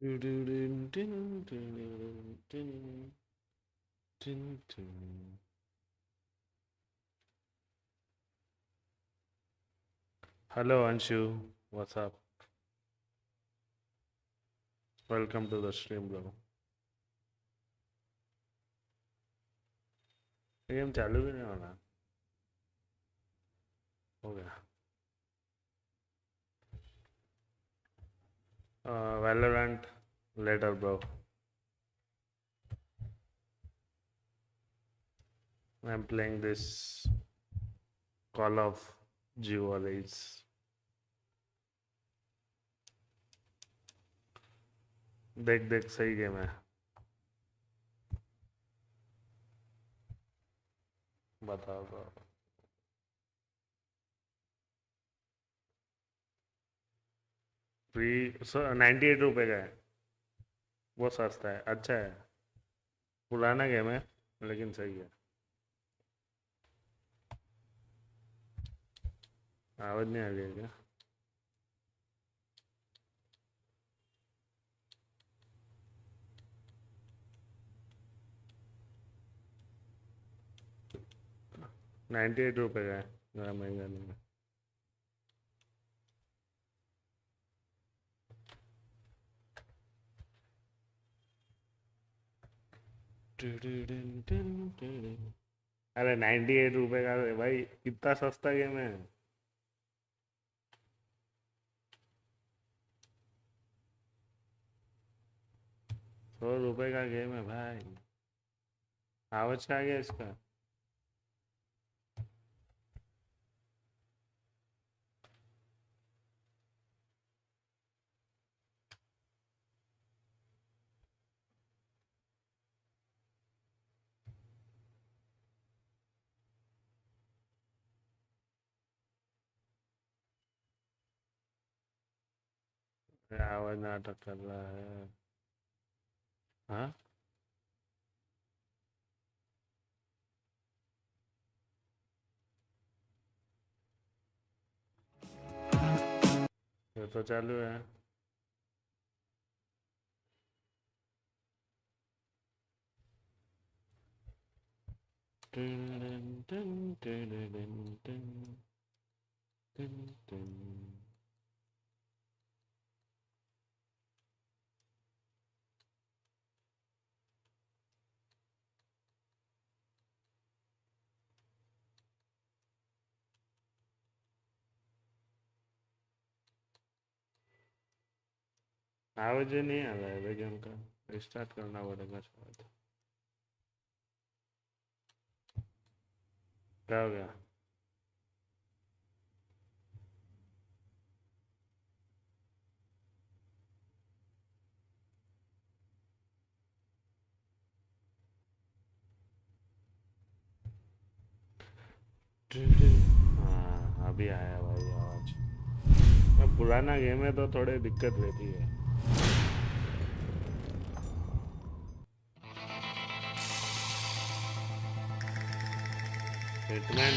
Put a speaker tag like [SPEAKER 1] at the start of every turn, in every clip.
[SPEAKER 1] Hello Anshu, what's up? Welcome to the stream, bro. Game चालू भी नहीं होना हो गया Valorant later, bro. I'm playing this Call of Juarez. देख देख सही गेम है बताओ तो फ्री 98 रुपए का है वो सस्ता है अच्छा है पुराना गेम है लेकिन सही है आवाज नहीं आ रही क्या ₹98 का है ज़्यादा महंगा नहीं है अरे ₹98 का भाई कितना सस्ता गेम है ₹100 का गेम है भाई आवाज क्या आ गया इसका आवाज नाटक कर रहा है हाँ ये तो चालू है आवाज नहीं आ रहा है गेम का स्टार्ट करना पड़ेगा शायद क्या हो गया हाँ अभी आया भाई आवाज पुराना गेम है तो थोड़ी दिक्कत रहती है हिटमैन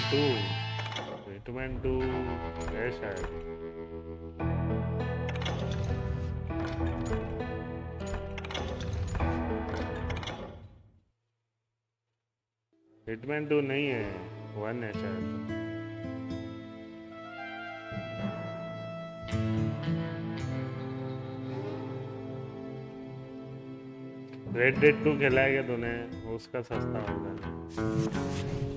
[SPEAKER 1] 2 है शायद हिटमैन 2 नहीं है 1 है शायद रेड डेड 2 खेला है क्या तूने उसका सस्ता होगा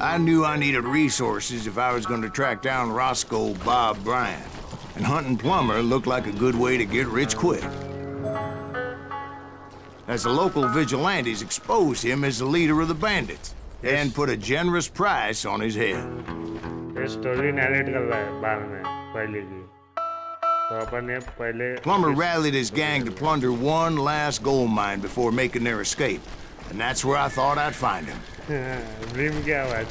[SPEAKER 2] I knew I needed resources if I was going to track down Roscoe Bob Bryant, and hunting Plumber looked like a good way to get rich quick. As the local vigilantes exposed him as the leader of the bandits, and put a generous price on his head.
[SPEAKER 1] Story narrate कर रहा है बाद में पहले की तो अपन ने पहले
[SPEAKER 2] Plumber rallied his gang to plunder one last gold mine before making their escape, and that's where I thought I'd find him.
[SPEAKER 1] Dream की आवाज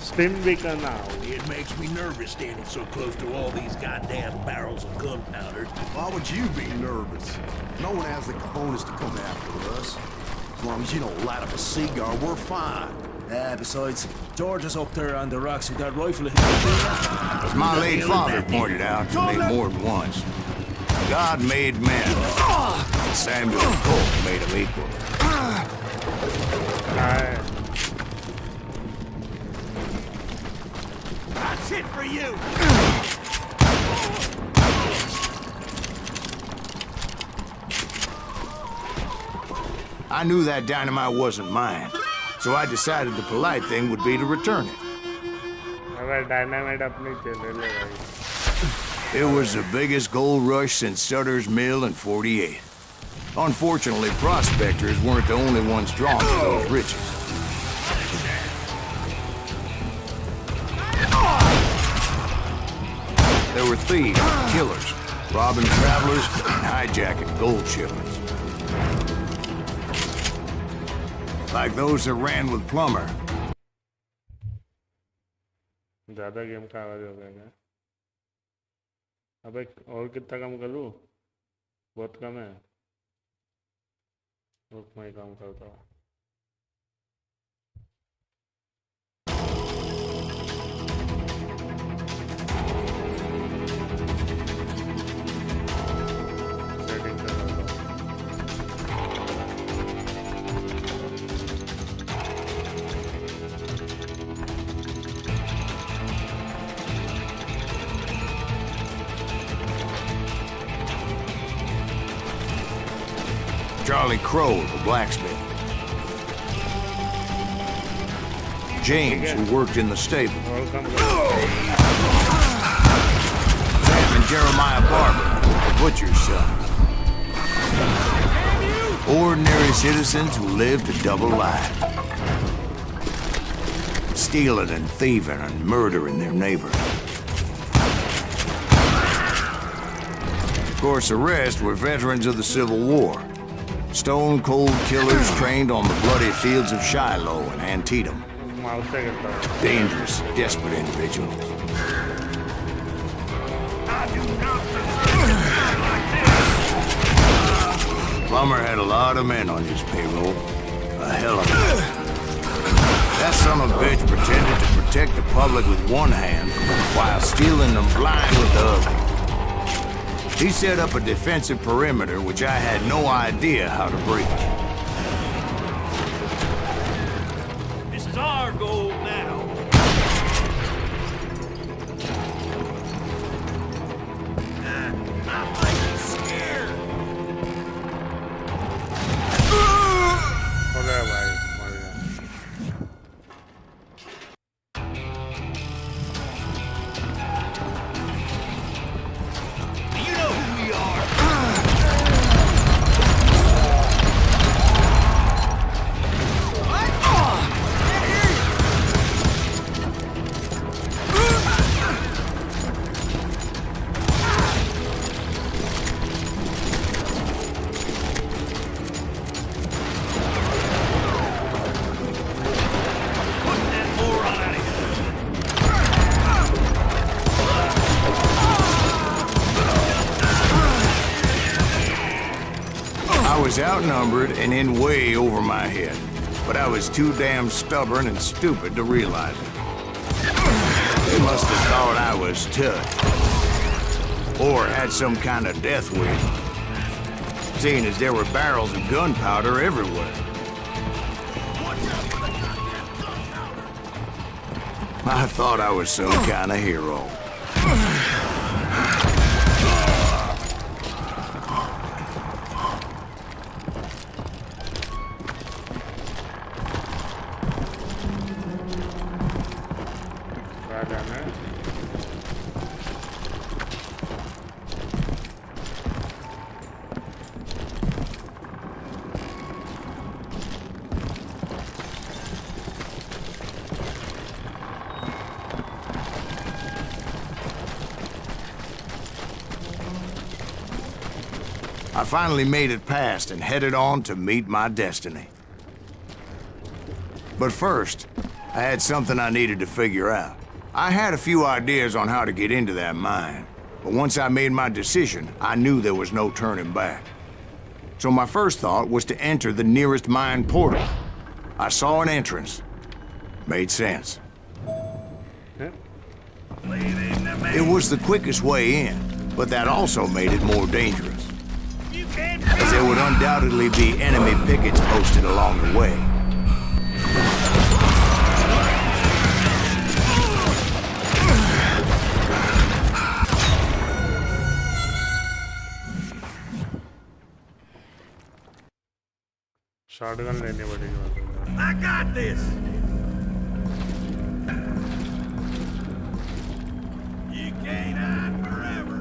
[SPEAKER 1] स्पिन भी करना
[SPEAKER 3] It makes me nervous standing so close to all these goddamn barrels of gunpowder.
[SPEAKER 4] Why would you be nervous? No one has the cojones to come after us. As long as you don't light up a cigar, we're fine.
[SPEAKER 3] Besides, George is up there on the rocks with that rifle.
[SPEAKER 2] As my late father pointed out to me more than once, God made men. Samuel and Colt made him equal.
[SPEAKER 1] हाँ
[SPEAKER 3] That's it for you!
[SPEAKER 2] I knew that dynamite wasn't mine, so I decided the polite thing would be to return it.
[SPEAKER 1] अगर dynamite अपनी चले ले भाई
[SPEAKER 2] It was the biggest gold rush since Sutter's Mill in '48. Unfortunately, prospectors weren't the only ones drawn to those riches. There were thieves, killers, robbing travelers, and hijacking gold shipments. Like those that ran with Plummer.
[SPEAKER 1] ज़्यादा game का आवाज़ हो गया क्या? अबे और कितना कम करूँ? बहुत कम है। रुक मैं काम करता हूँ। सेटिंग कर रहा हूँ।
[SPEAKER 2] Charlie Crow, the blacksmith. James, who worked in the stable.
[SPEAKER 1] और कम करो।
[SPEAKER 2] Sam and Jeremiah Barber, the butcher's son. Ordinary citizens who lived a double life. Stealing and thieving and murdering their neighbors. Of course, the rest were veterans of the Civil War. Stone-cold killers trained on the bloody fields of Shiloh and Antietam.
[SPEAKER 1] Mouse से करता हूँ।
[SPEAKER 2] Dangerous, desperate individuals. Plummer had a lot of men on his payroll. A hell of them. That son of a bitch pretended to protect the public with one hand while stealing them blind with the other. He set up a defensive perimeter which I had no idea how to breach.
[SPEAKER 3] This is our goal now. I might be scared.
[SPEAKER 1] हो गया भाई मर गया।
[SPEAKER 3] You know who we are. Put that moron out of here.
[SPEAKER 2] I was outnumbered and in way over my head, but I was too damn stubborn and stupid to realize it. They must have thought I was tough, or had some kind of death wish, seeing as there were barrels of gunpowder everywhere. I thought I was some kind of hero.
[SPEAKER 1] कहाँ जाना है?
[SPEAKER 2] I finally made it past and headed on to meet my destiny. But first, I had something I needed to figure out. I had a few ideas on how to get into that mine, but once I made my decision, I knew there was no turning back. So my first thought was to enter the nearest mine portal. I saw an entrance. Made sense. It was the quickest way in, but that also made it more dangerous, as there would undoubtedly be enemy pickets posted along the way.
[SPEAKER 1] Shotgun लेनी पड़ेगी मतलब।
[SPEAKER 3] I got this. You can't hide forever.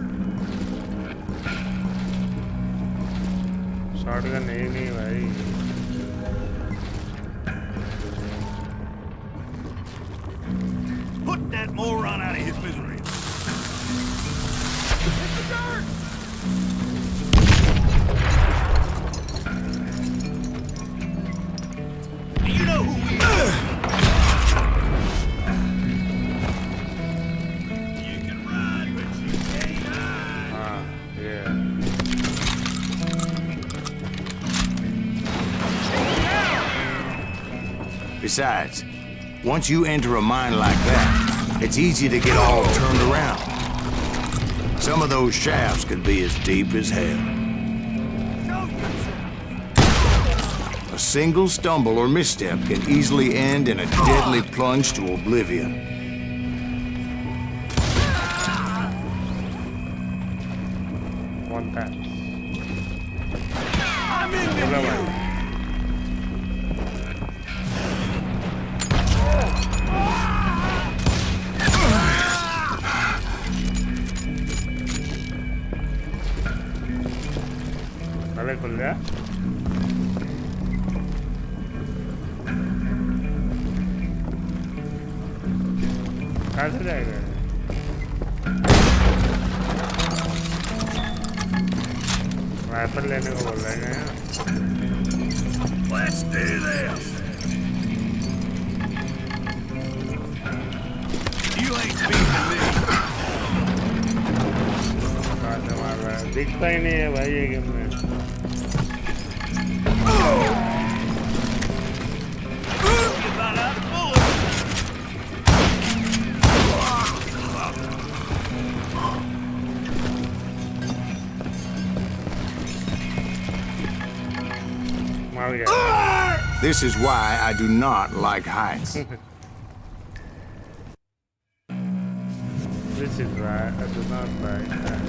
[SPEAKER 1] Shotgun है ही नहीं भाई।
[SPEAKER 3] Put that moron out of his misery. Hit the dirt. You know who we are. You can run, but you can't hide.
[SPEAKER 1] हाँ ये
[SPEAKER 2] Besides, once you enter a mine like that, it's easy to get all turned around. Some of those shafts can be as deep as hell. A single stumble or misstep can easily end in a deadly plunge to oblivion.
[SPEAKER 1] one tap।
[SPEAKER 3] I'm in
[SPEAKER 1] बोला
[SPEAKER 3] there.
[SPEAKER 1] भाई। अरे खुल गया। कहाँ से जाएगा? Rifle लेने को बोल रहे हैं।
[SPEAKER 3] Let's do this. You ain't beating me.
[SPEAKER 1] कहाँ से मार रहा है? दिखता ही नहीं है भाई ये गेम में।
[SPEAKER 3] You got out of bullets.
[SPEAKER 1] मार गया।
[SPEAKER 2] This is why I do not like heights.
[SPEAKER 1] This is right. I do not like that.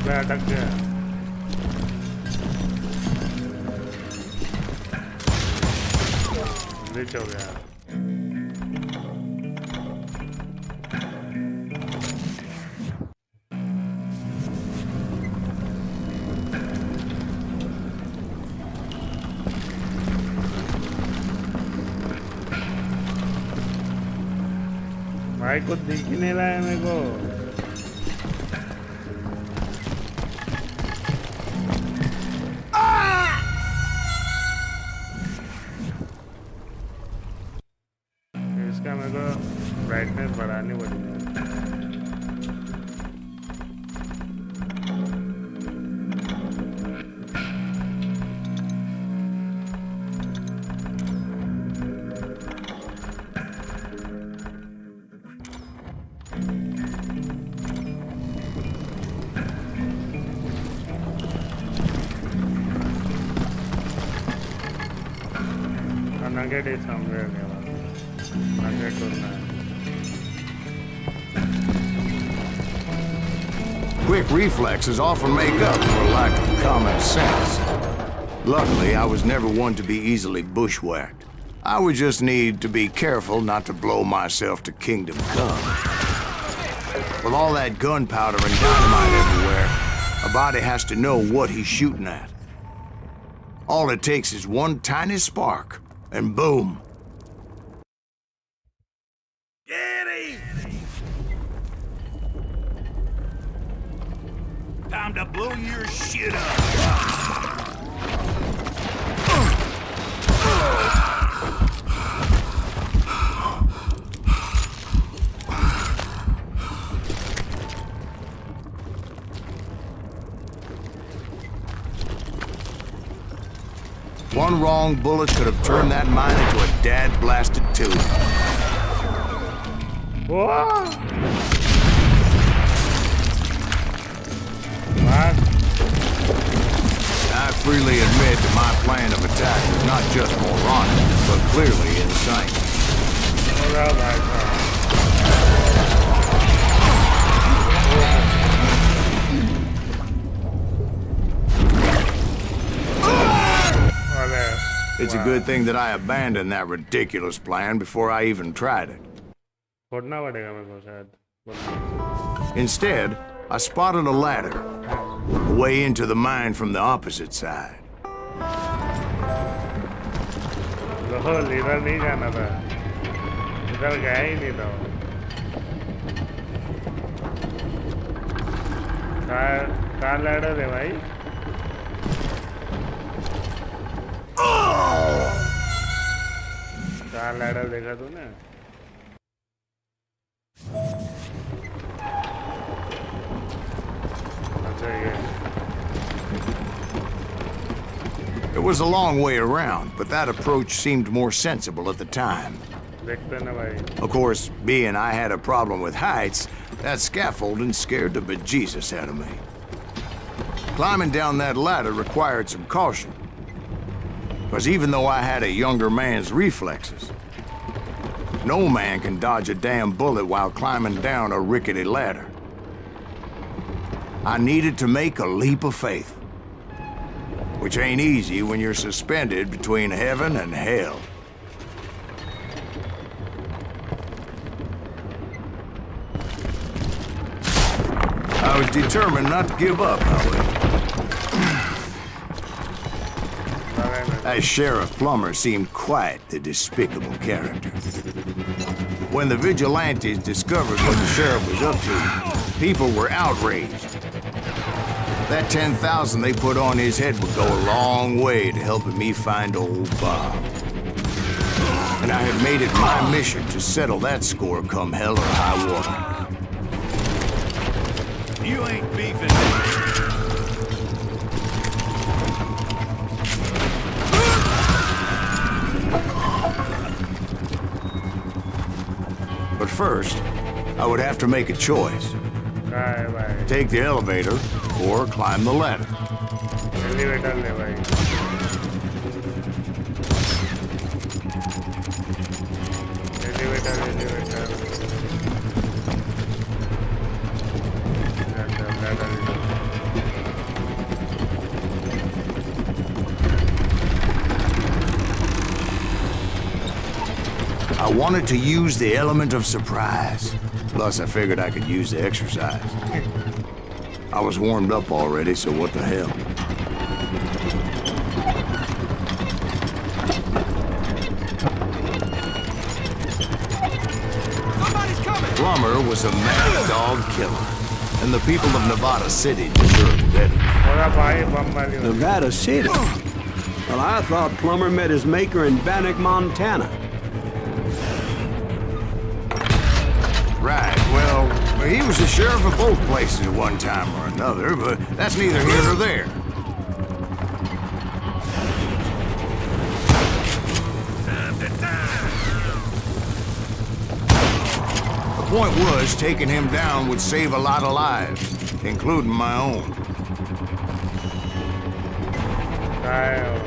[SPEAKER 1] मैं अटक गया। ग्लिच हो गया। भाई कुछ दिख ही नहीं रहा है मेरे को। इसका मेरे को ब्राइटनेस बढ़ानी पड़ेगी। Nugget is somewhere near. Nugget ढूंढना है।
[SPEAKER 2] Quick reflexes often make up for a lack of common sense. Luckily, I was never one to be easily bushwhacked. I would just need to be careful not to blow myself to kingdom come. With all that gunpowder and dynamite everywhere, a body has to know what he's shooting at. All it takes is one tiny spark, and boom.
[SPEAKER 3] Get him! Time to blow your shit up.
[SPEAKER 2] One wrong bullet could have turned that mine into a dad-blasted tube.
[SPEAKER 1] Whoa!
[SPEAKER 2] freely admit that my plan of attack was not just moronic, but clearly insane.
[SPEAKER 1] होगा भाई साहब अरे
[SPEAKER 2] It's a good thing that I abandoned that ridiculous plan before I even tried it.
[SPEAKER 1] छोड़ना पड़ेगा मेरे को शायद
[SPEAKER 2] Instead, I spotted a ladder, a way into the mine from the opposite side.
[SPEAKER 1] Roll इधर नहीं जाना था इधर गया ही नहीं था कहाँ लैडर है भाई कहाँ लैडर देखा तूने अच्छा ये
[SPEAKER 2] It was a long way around, but that approach seemed more sensible at the time.
[SPEAKER 1] देखते ना भाई
[SPEAKER 2] Of course, being I had a problem with heights, that scaffolding scared the bejesus out of me. Climbing down that ladder required some caution. Because even though I had a younger man's reflexes, no man can dodge a damn bullet while climbing down a rickety ladder. I needed to make a leap of faith, which ain't easy when you're suspended between heaven and hell. I was determined not to give up, however. That Sheriff Plummer seemed quite the despicable character. When the vigilantes discovered what the sheriff was up to, people were outraged. That 10,000 they put on his head would go a long way to helping me find old Bob. And I had made it my mission to settle that score come hell or high water.
[SPEAKER 3] You ain't beefing me.
[SPEAKER 2] But first, I would have to make a choice.
[SPEAKER 1] कहाँ है भाई
[SPEAKER 2] Take the elevator or climb the ladder.
[SPEAKER 1] Elevator ले भाई elevator
[SPEAKER 2] I wanted to use the element of surprise. Plus, I figured I could use the exercise. I was warmed up already, so what the hell?
[SPEAKER 3] Somebody's coming!
[SPEAKER 2] Plummer was a mad dog killer, and the people of Nevada City deserved better.
[SPEAKER 1] थोड़ा भाई बम वाली हो
[SPEAKER 5] Nevada City? Well, I thought Plummer met his maker in Bannock, Montana.
[SPEAKER 2] Right, well, he was the sheriff of both places at one time or another, but that's neither here nor there. The point was, taking him down would save a lot of lives, including my own.
[SPEAKER 1] कहाँ है वो?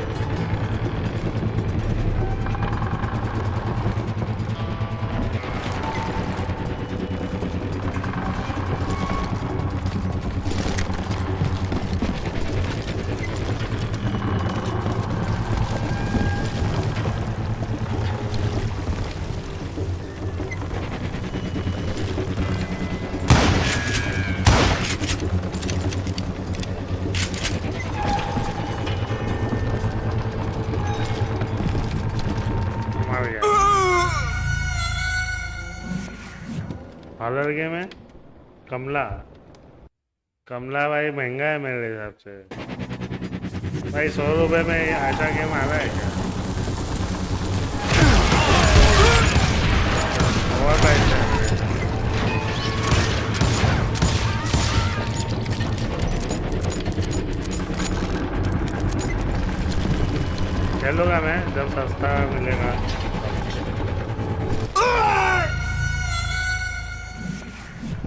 [SPEAKER 1] मर गया हॉलर game है कमला कमला भाई महंगा है मेरे हिसाब से भाई 100 रुपए में ऐसा गेम आ रहा है क्या और पैसे खेलूंगा मैं जब सस्ता मिलेगा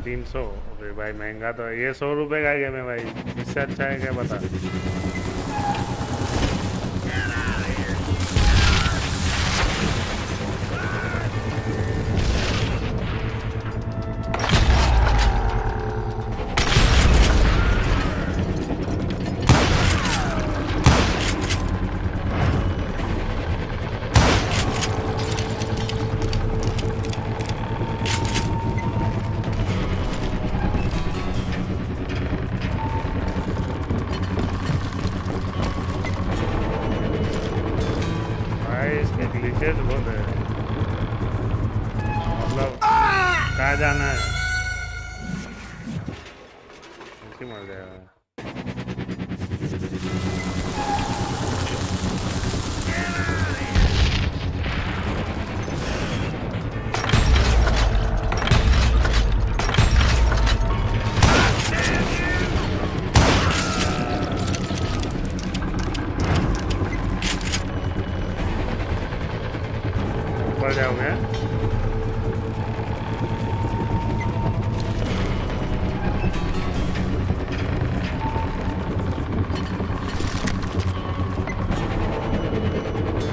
[SPEAKER 1] 300 अरे भाई महंगा तो है ये 100 रुपए का गेम है भाई इससे अच्छा है क्या बता तेज बहुत है मतलब कहाँ जाना है ऐसे मर जाएगा ऊपर जाओगे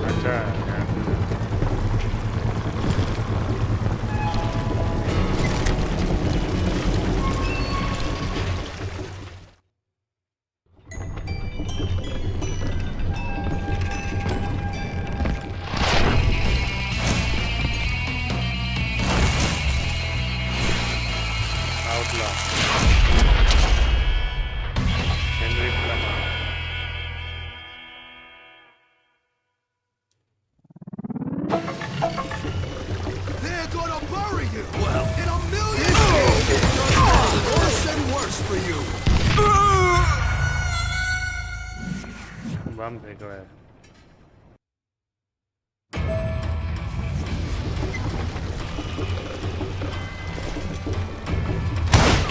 [SPEAKER 1] अच्छा outlaw Henry Plummer
[SPEAKER 4] They're gonna bury you! Well, in a million years! Worse and worse for you!
[SPEAKER 1] बम फेंक रहा है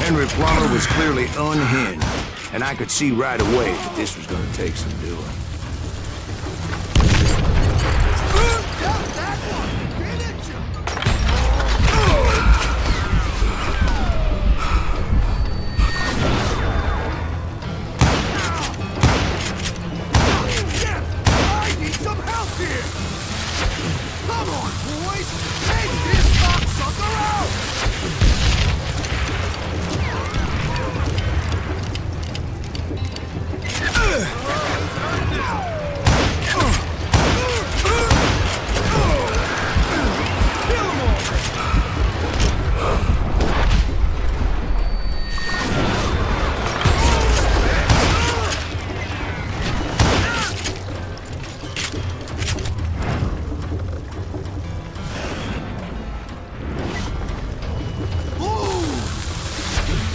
[SPEAKER 2] Henry Plummer was clearly unhinged, and I could see right away that this was gonna take some doing.
[SPEAKER 4] That one! Didn't you? I need some help here! Come on, boys! Take this cocksucker out!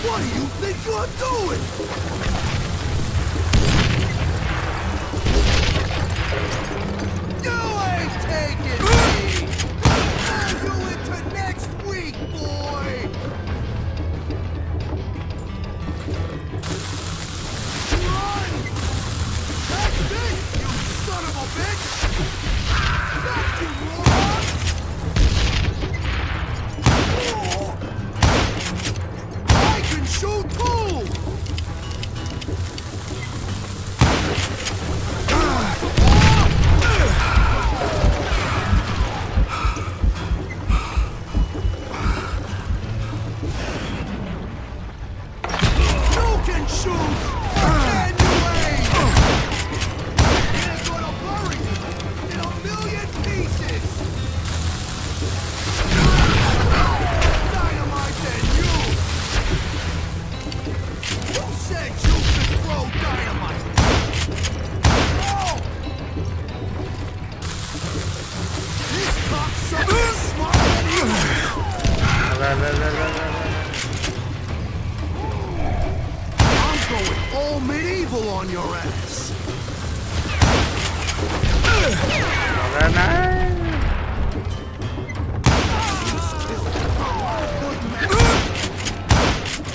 [SPEAKER 4] What do you think you're doing? You ain't taking me! I'll you into next week, boy! Run! That's it, you son of a bitch! That's you, moron! Oh. I can shoot too! You can shoot! And you aim! They're gonna bury you in a million pieces! Dynamite and you! Who said you could throw dynamite? Oh! This cocksucker is smarter than you! I'm going all medieval on your ass!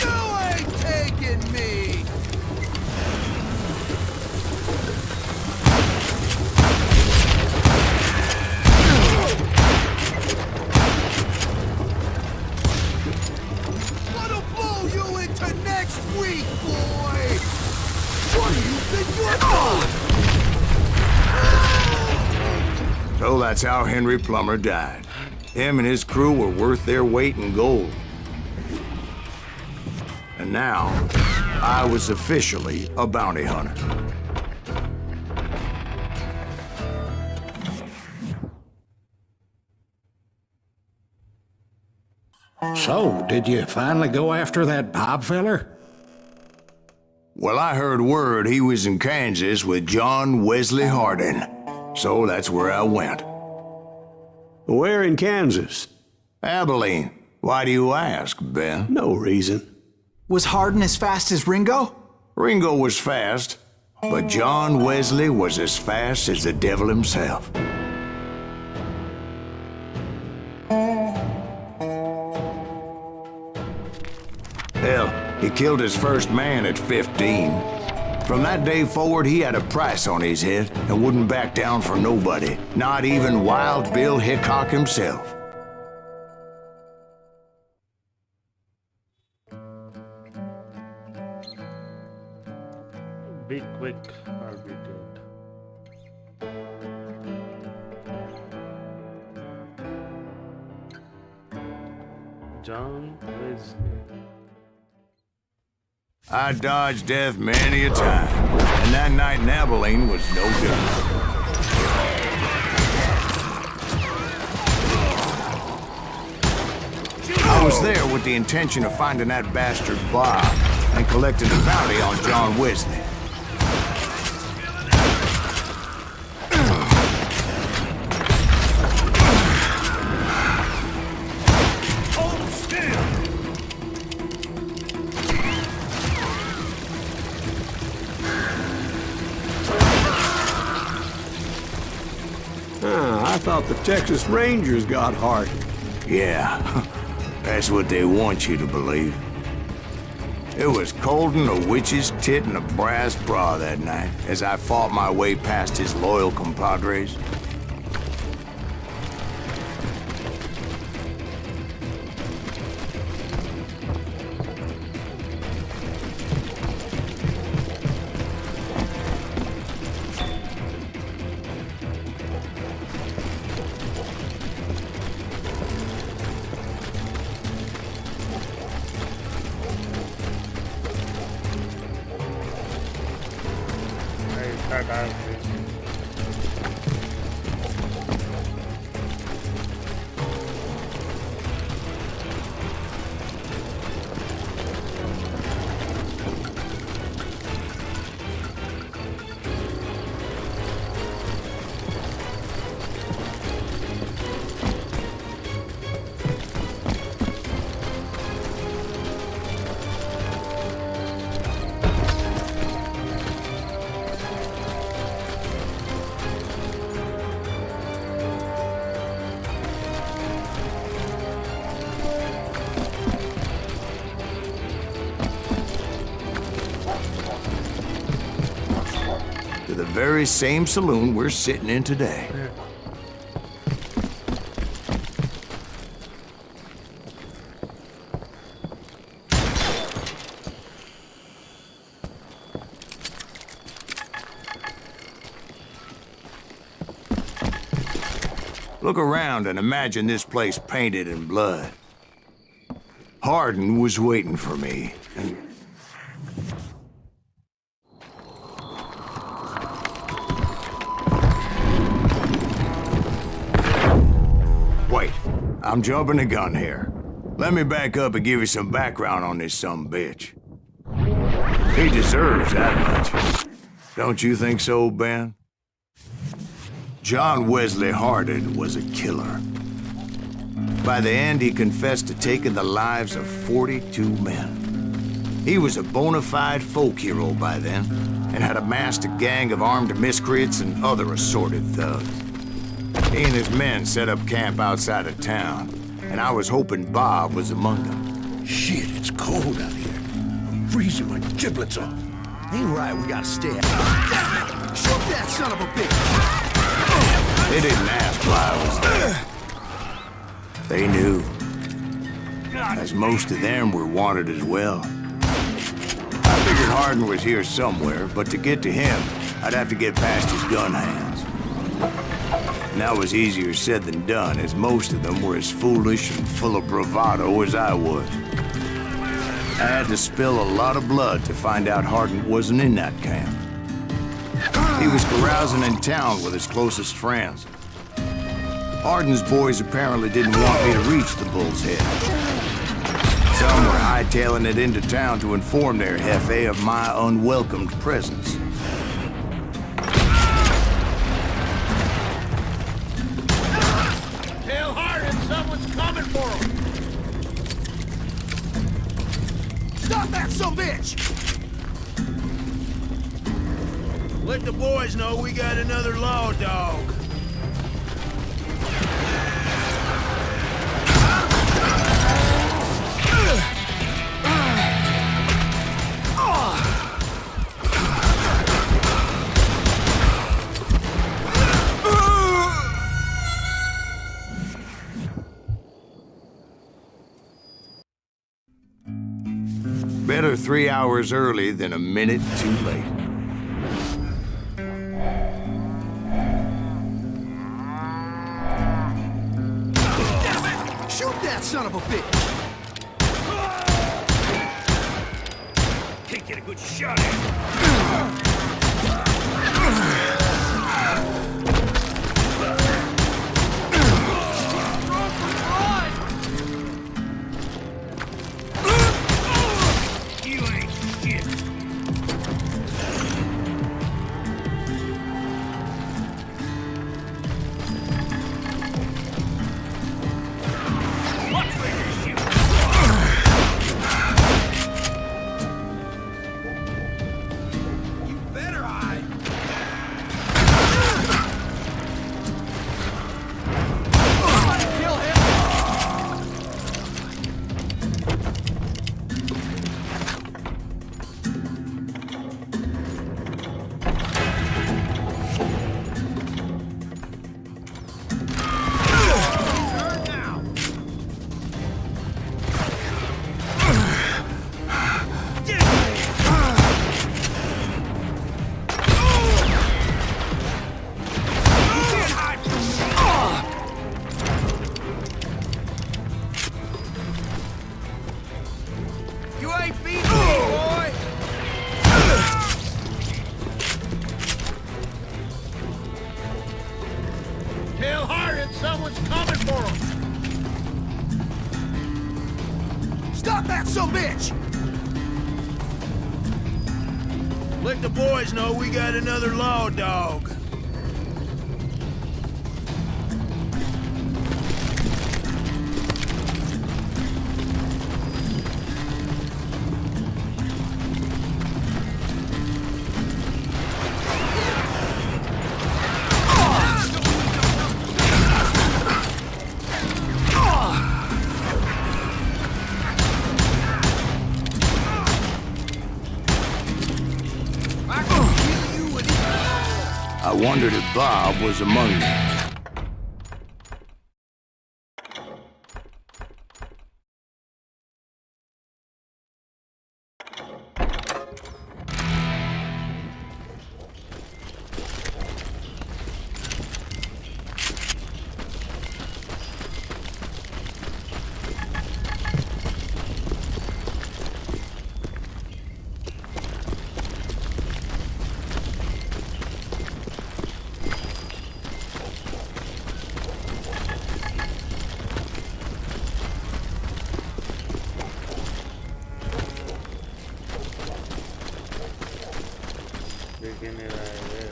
[SPEAKER 4] You ain't taking me! Gonna blow you into next week, boy! What do you think you're doing?
[SPEAKER 2] So that's how Henry Plummer died. Him and his crew were worth their weight in gold. And now, I was officially a bounty hunter.
[SPEAKER 6] So, did you finally go after that Bob feller?
[SPEAKER 2] Well, I heard word he was in Kansas with John Wesley Hardin. So that's where I went.
[SPEAKER 5] Where in Kansas?
[SPEAKER 2] Abilene. Why do you ask, Ben?
[SPEAKER 5] No reason.
[SPEAKER 7] Was Hardin as fast as Ringo?
[SPEAKER 2] Ringo was fast, but John Wesley was as fast as the devil himself. Hell, he killed his first man at 15. From that day forward, he had a price on his head and wouldn't back down for nobody, not even Wild Bill Hickok himself.
[SPEAKER 1] Be quick, I'll be good. John Wesley.
[SPEAKER 2] I dodged death many a time, and that night in Abilene was no different. I was there with the intention of finding that bastard Bob and collecting a bounty on John Wesley.
[SPEAKER 5] I thought the Texas Rangers got Hardin.
[SPEAKER 2] Yeah, that's what they want you to believe. It was cold in a witch's tit and a brass bra that night as I fought my way past his loyal compadres. The very same saloon we're sitting in today. Look around and imagine this place painted in blood. Hardin was waiting for me, and wait, I'm jumping the gun here. Let me back up and give you some background on this sumbitch. He deserves that much. Don't you think so, Ben? John Wesley Hardin was a killer. By the end, he confessed to taking the lives of 42 men. He was a bona fide folk hero by then, and had amassed a gang of armed miscreants and other assorted thugs. He and his men set up camp outside of town, and I was hoping Bob was among them.
[SPEAKER 3] Shit, it's cold out here. I'm freezing my giblets off.
[SPEAKER 4] Ain't right, we gotta stay out. Shoot that son of a bitch!
[SPEAKER 2] They didn't ask why I was there. They knew, as most of them were wanted as well. I figured Hardin was here somewhere, but to get to him, I'd have to get past his gun hands. And that was easier said than done, as most of them were as foolish and full of bravado as I was. I had to spill a lot of blood to find out Hardin wasn't in that camp. He was carousing in town with his closest friends. Hardin's boys apparently didn't want me to reach the Bull's Head. Some were hightailing it into town to inform their jefe of my unwelcomed presence.
[SPEAKER 4] Hell Stop that sumbitch!
[SPEAKER 3] Let the boys know we got another law dog.
[SPEAKER 2] Better 3 hours early than a minute too late.
[SPEAKER 4] Shoot that son of a bitch!
[SPEAKER 3] Can't get a good shot at it. You ain't shit. Watch where you shoot.
[SPEAKER 4] You better hide! Somebody kill him! Turn now! You ain't beating me, boy!
[SPEAKER 3] Tell Hardin someone's coming for him.
[SPEAKER 4] Stop that sumbitch!
[SPEAKER 3] Let the boys know we got another law dog.
[SPEAKER 4] I can kill you with
[SPEAKER 2] I wondered if Bob was among them.
[SPEAKER 1] देख ही नहीं रहा है ये।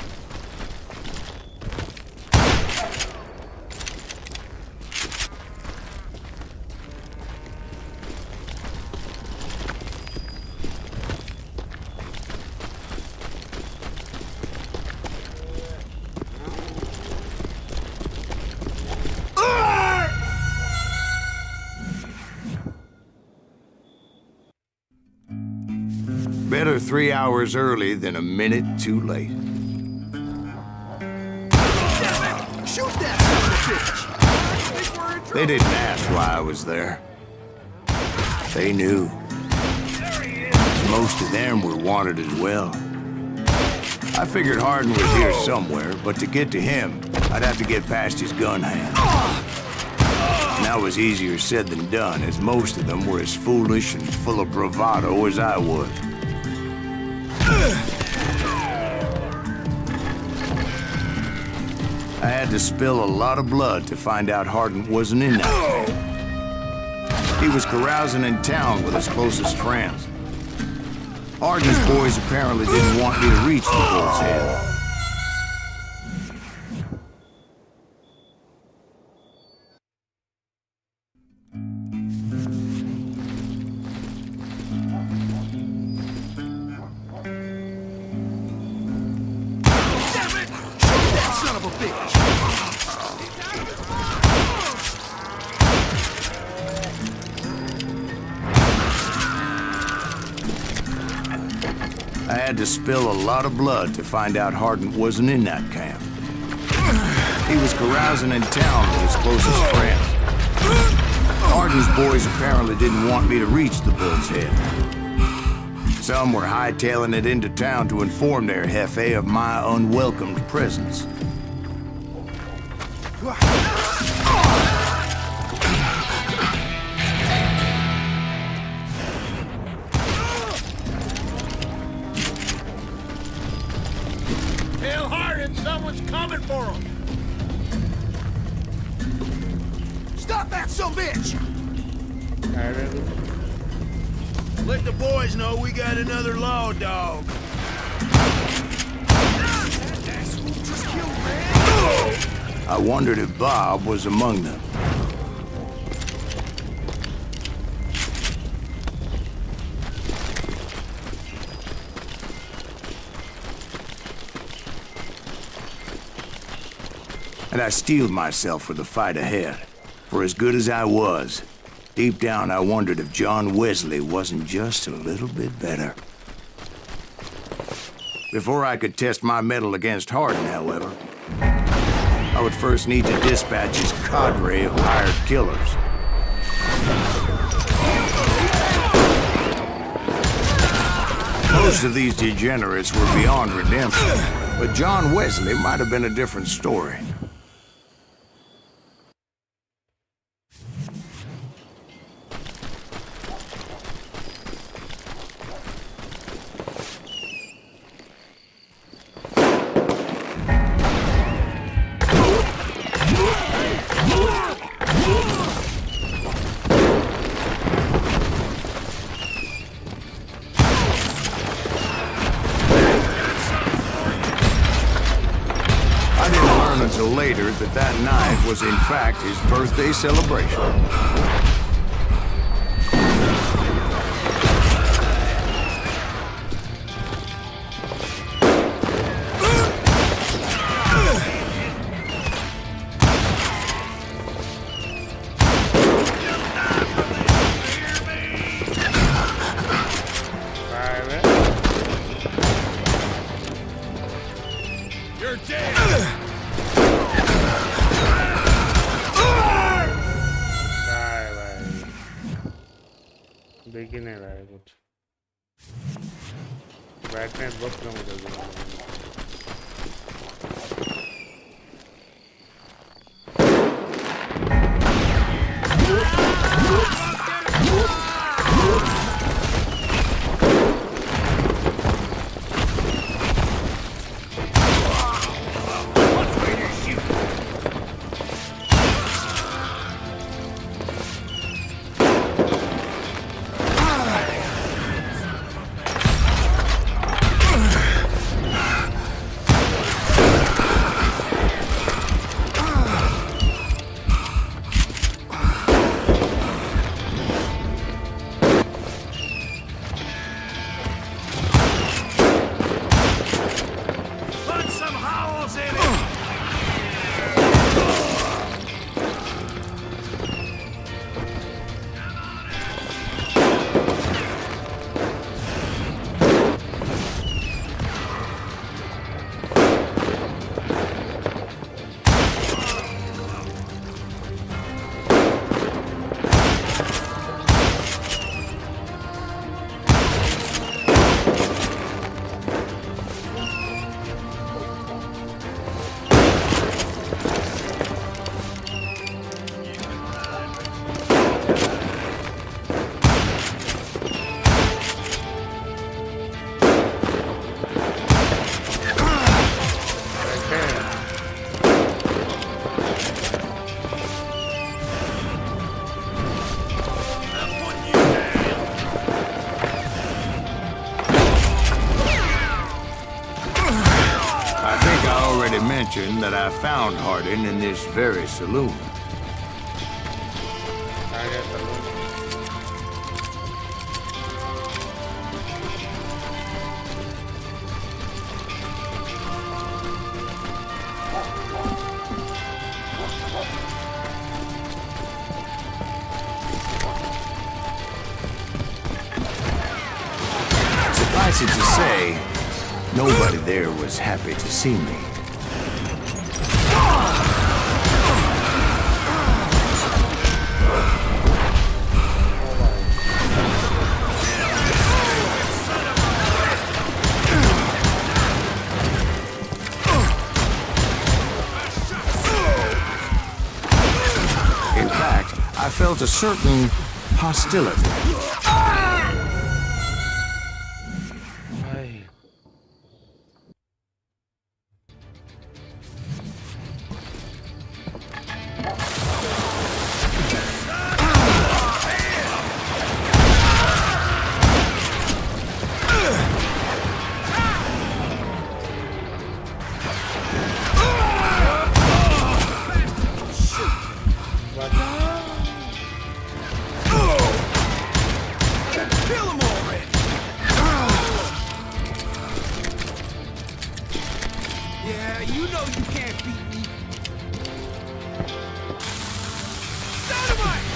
[SPEAKER 2] Better 3 hours early than a minute too late.
[SPEAKER 4] Shoot that son of a bitch!
[SPEAKER 2] They didn't ask why I was there. They knew. Most of them were wanted as well. I figured Hardin was here somewhere, but to get to him, I'd have to get past his gun hand. And that was easier said than done, as most of them were as foolish and full of bravado as I was. I had to spill a lot of blood to find out Hardin wasn't in that camp. He was carousing in town with his closest friends. Hardin's boys apparently didn't want me to reach the bull's head.
[SPEAKER 4] of a bitch!
[SPEAKER 2] I had to spill a lot of blood to find out Hardin wasn't in that camp. He was carousing in town with his closest friends. Hardin's boys apparently didn't want me to reach the Bull's Head. Some were hightailing it into town to inform their jefe of my unwelcomed presence.
[SPEAKER 3] Tell Hardin someone's coming for him.
[SPEAKER 4] Stop that son bitch!
[SPEAKER 3] Let the boys know we got another law dog.
[SPEAKER 4] Just killed Red!
[SPEAKER 2] I wondered if Bob was among them. And I steeled myself for the fight ahead. For as good as I was, deep down I wondered if John Wesley wasn't just a little bit better. Before I could test my mettle against Hardin, however, I would first need to dispatch his cadre of hired killers. Most of these degenerates were beyond redemption, but John Wesley might have been a different story. Until later that night was in fact his birthday celebration.
[SPEAKER 3] You're dead!
[SPEAKER 1] देख ही नहीं रहा है कुछ brightness बहुत कम हो गई
[SPEAKER 2] That I found Hardin in this very saloon. Suffice it to say, nobody there was happy to see me. In fact, I felt a certain hostility.
[SPEAKER 1] भाई
[SPEAKER 4] Kill him already! Yeah, you know you can't beat me. Dynamite!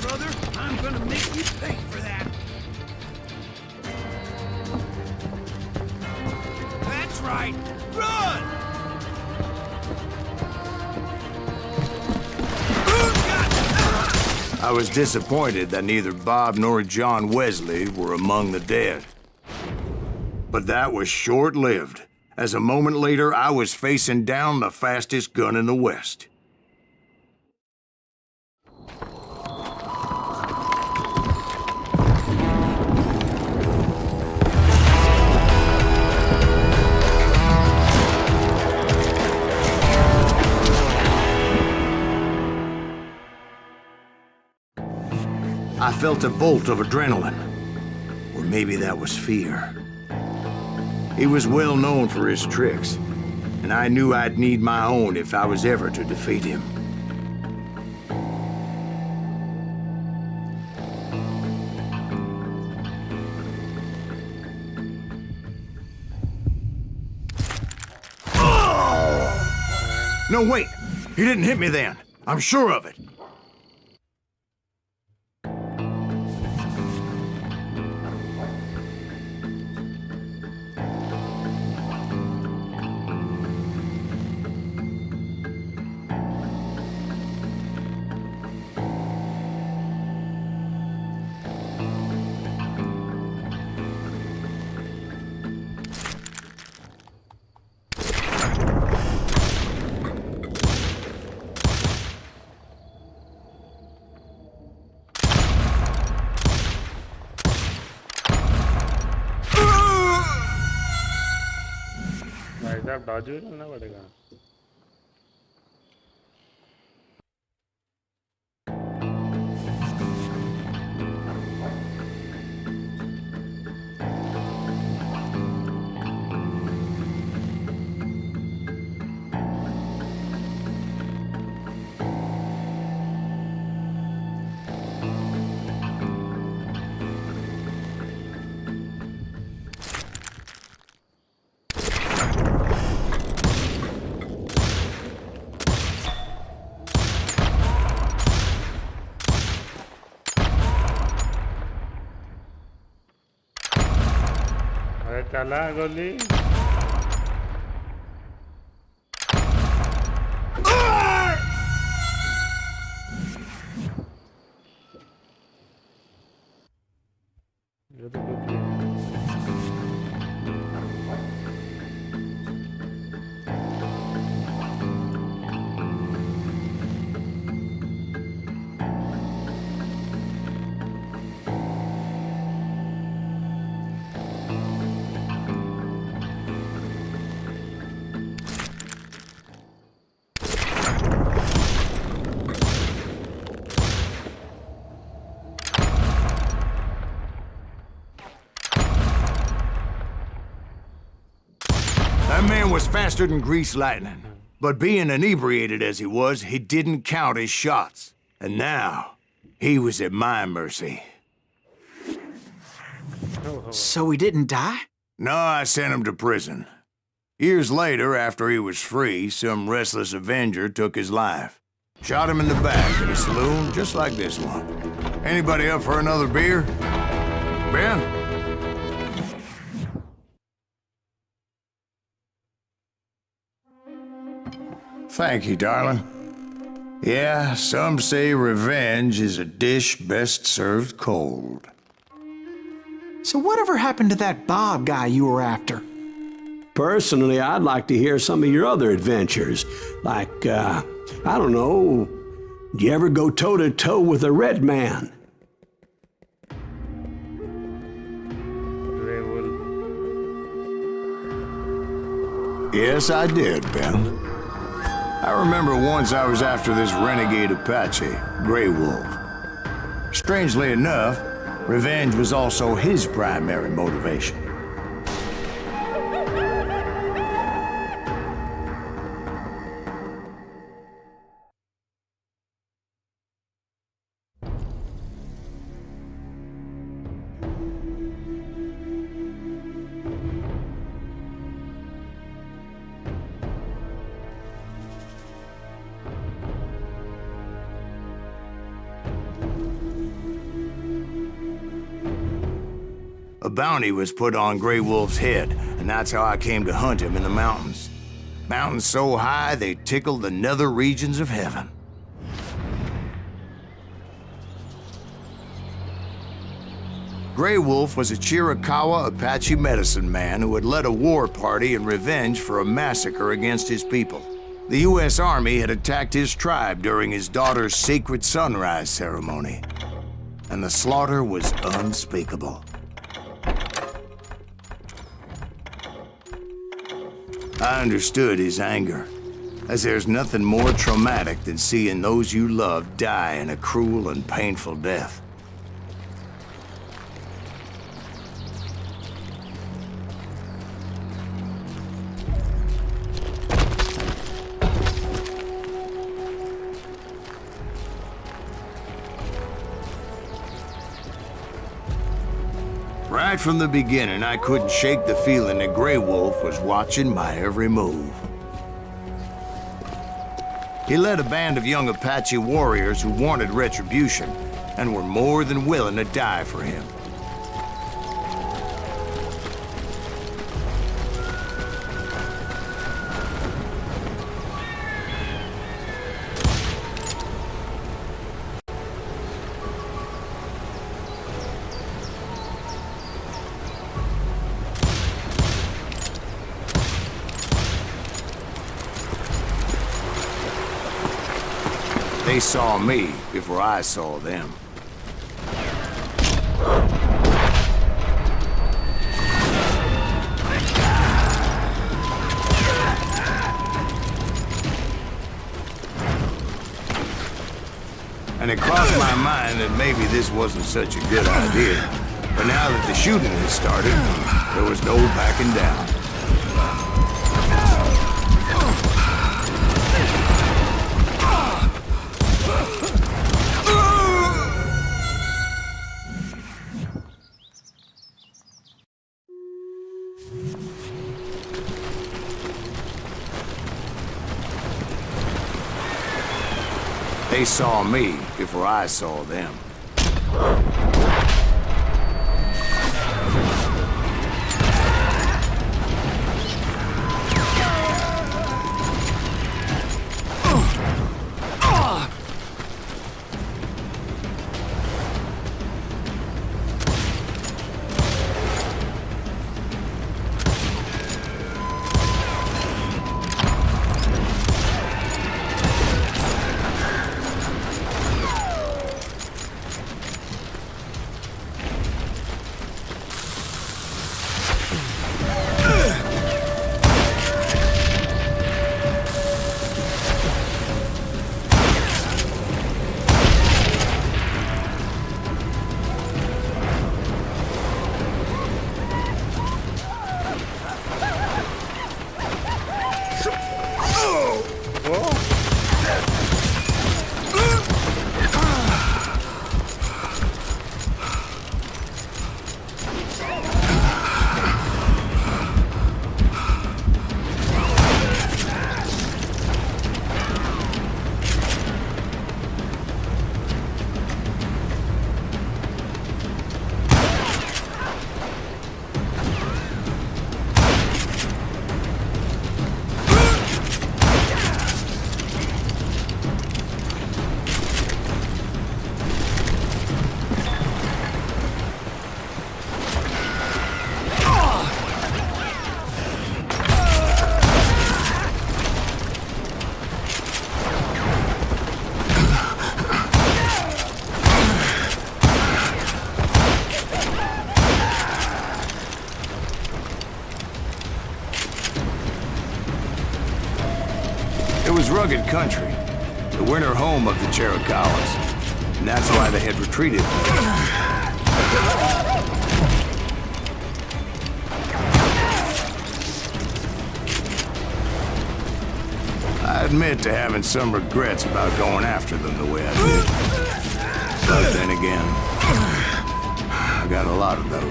[SPEAKER 4] Brother, I'm gonna make you pay for that. That's right. Run!
[SPEAKER 2] I was disappointed that neither Bob nor John Wesley were among the dead. But that was short-lived, as a moment later I was facing down the fastest gun in the West. I felt a bolt of adrenaline. Or maybe that was fear. He was well known for his tricks, and I knew I'd need my own if I was ever to defeat him. No, wait! He didn't hit me then. I'm sure of it.
[SPEAKER 1] भाई साहब Dodge भी करना पड़ेगा अरे चला गोली ये तो कुछ नहीं
[SPEAKER 2] That man was faster than greased lightning. But being inebriated as he was, he didn't count his shots. And now, he was at my mercy.
[SPEAKER 7] So he didn't die?
[SPEAKER 2] No, I sent him to prison. Years later, after he was free, some restless Avenger took his life. Shot him in the back at a saloon just like this one. Anybody up for another beer? Ben? Thank you, darling. Yeah, some say revenge is a dish best served cold.
[SPEAKER 7] So whatever happened to that Bob guy you were after?
[SPEAKER 5] Personally, I'd like to hear some of your other adventures. Like, I don't know, did you ever go toe-to-toe with a red man?
[SPEAKER 1] Grey Wolf.
[SPEAKER 2] Yes, I did, Ben. I remember once I was after this renegade Apache, Grey Wolf. Strangely enough, revenge was also his primary motivation. A bounty was put on Grey Wolf's head, and that's how I came to hunt him in the mountains. Mountains so high they tickled the nether regions of heaven. Grey Wolf was a Chiricahua Apache medicine man who had led a war party in revenge for a massacre against his people. The U.S. Army had attacked his tribe during his daughter's sacred sunrise ceremony, and the slaughter was unspeakable. I understood his anger, as there's nothing more traumatic than seeing those you love die in a cruel and painful death. Right from the beginning, I couldn't shake the feeling that Grey Wolf was watching my every move. He led a band of young Apache warriors who wanted retribution and were more than willing to die for him. They saw me before I saw them. And it crossed my mind that maybe this wasn't such a good idea. But now that the shooting had started, there was no backing down. They saw me before I saw them. It was rugged country, the winter home of the Chiricahuas, and that's why they had retreated. I admit to having some regrets about going after them the way I did. But then again, I got a lot of those.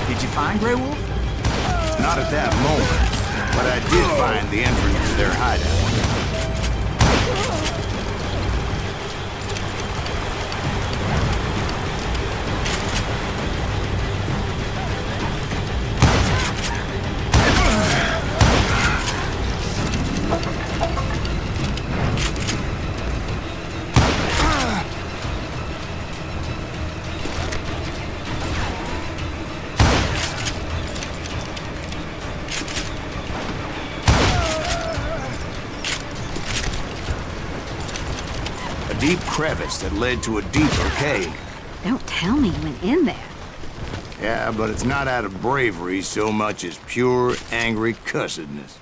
[SPEAKER 7] Did you find Grey Wolf?
[SPEAKER 2] Not at that moment, but I did find the entrance to their hideout. A deep crevice that led to a deeper cave.
[SPEAKER 8] Don't tell me you went in there.
[SPEAKER 2] Yeah, but it's not out of bravery so much as pure, angry cussedness.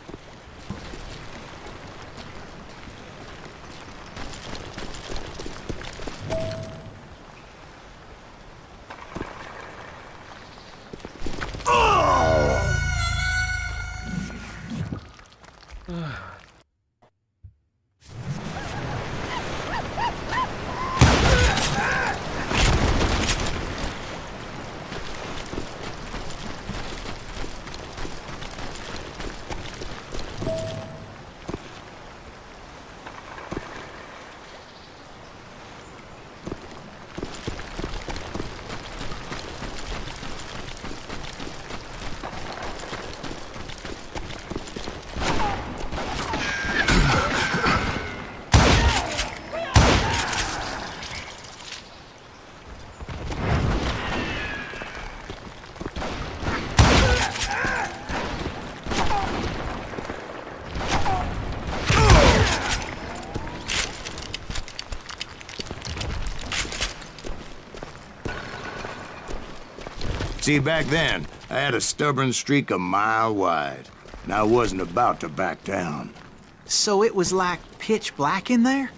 [SPEAKER 2] See, back then, I had a stubborn streak a mile wide, and I wasn't about to back down.
[SPEAKER 7] So it was like pitch black in there?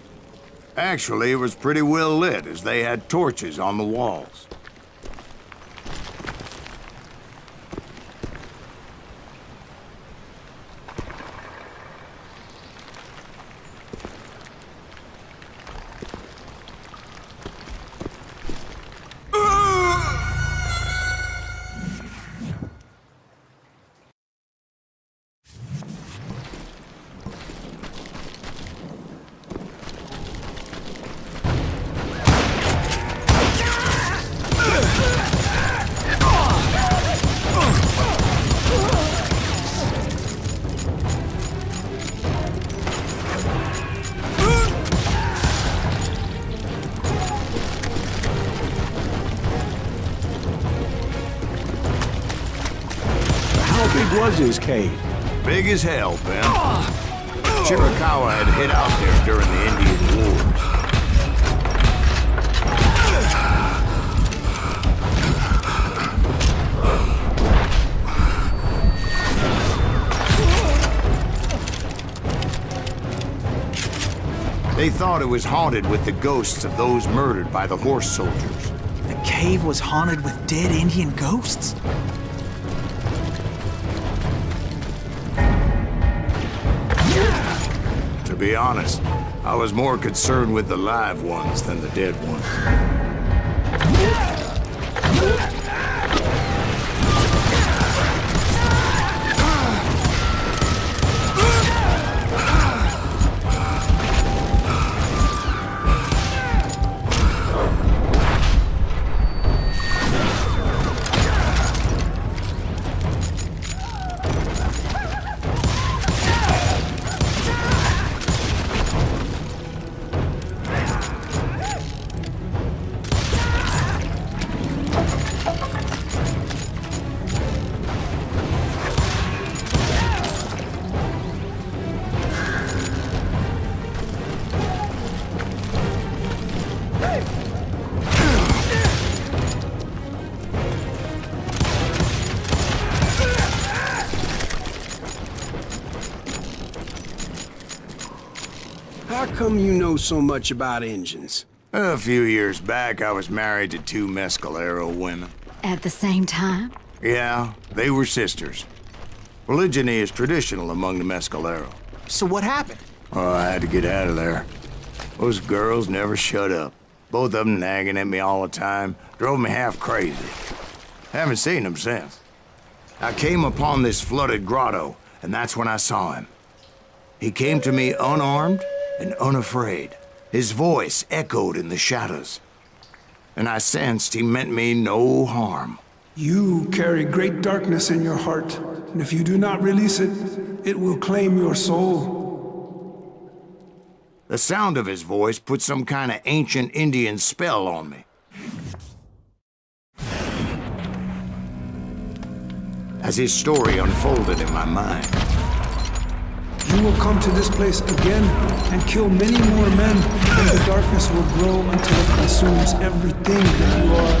[SPEAKER 2] Actually, it was pretty well lit, as they had torches on the walls.
[SPEAKER 5] How big was his cave?
[SPEAKER 2] Big as hell, Ben. Chiricahua had hid out there during the Indian Wars. They thought it was haunted with the ghosts of those murdered by the horse soldiers.
[SPEAKER 7] The cave was haunted with dead Indian ghosts?
[SPEAKER 2] To be honest, I was more concerned with the live ones than the dead ones.
[SPEAKER 5] how come you know so much about engines?
[SPEAKER 2] A few years back, I was married to two Mescalero women.
[SPEAKER 8] At the same time?
[SPEAKER 2] Yeah, they were sisters. Polygyny is traditional among the Mescalero.
[SPEAKER 7] So what happened?
[SPEAKER 2] Oh, I had to get out of there. Those girls never shut up. Both of them nagging at me all the time. Drove me half crazy. Haven't seen them since. I came upon this flooded grotto, and that's when I saw him. He came to me unarmed and unafraid. His voice echoed in the shadows. And I sensed he meant me no harm.
[SPEAKER 9] You carry great darkness in your heart, and if you do not release it, it will claim your soul.
[SPEAKER 2] The sound of his voice put some kind of ancient Indian spell on me. As his story unfolded in my mind,
[SPEAKER 9] You will come to this place again and kill many more men, and the darkness will grow until it consumes everything that you are.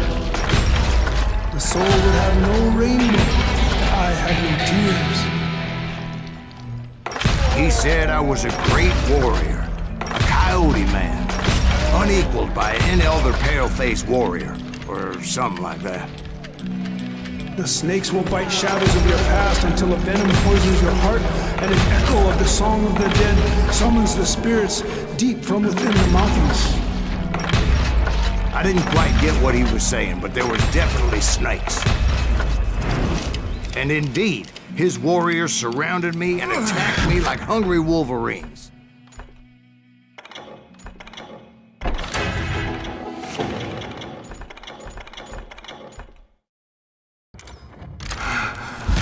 [SPEAKER 9] The soul will have no rainbow, I have no tears.
[SPEAKER 2] he said I was a great warrior, a coyote man, unequaled by any other pale-faced warrior, or something like that.
[SPEAKER 9] The snakes will bite shadows of your past until a venom poisons your heart, and an echo of the song of the dead summons the spirits deep from within the mountains.
[SPEAKER 2] I didn't quite get what he was saying, but there were definitely snakes. And indeed, his warriors surrounded me and attacked me like hungry wolverines.